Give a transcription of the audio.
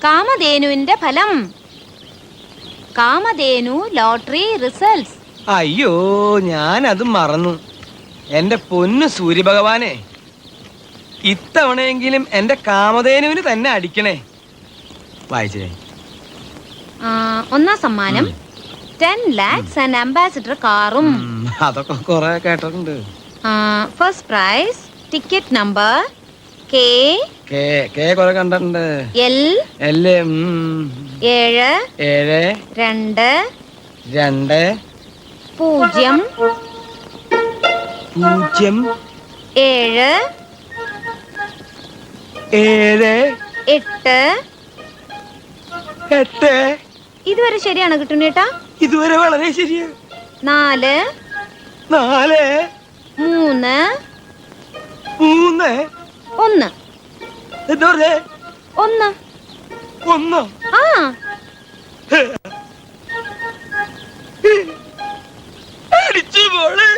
കാമധേനുവിന്റെ ഫലം. Kamadhenu lottery results. അയ്യോ, ഞാനത് മറന്നു. എന്റെ പൊന്നു സൂര്യഭഗവാനെ, ഇത്തവണയെങ്കിലും എന്റെ കാമധേനുവിന് തന്നെ അടിക്കണേ. വായിച്ചേ. ഒന്നാം സമ്മാനം 10 lakhs ആൻഡ് അംബാസിഡർ കാറും. അതൊക്കെ കൊറേ കേട്ടിട്ടുണ്ട്. First prize ticket number K കൊറേ കണ്ടിട്ടുണ്ട്. L 7 2 2 0 0 7 8. ഇതുവരെ ശരിയാണ് കിട്ടുന്നേട്ടാ? ഇതുവരെ വളരെ ശരിയാ. 4 3 1. എന്താ പറഞ്ഞേ? 1. ആ അടിച്ചു മോളെ.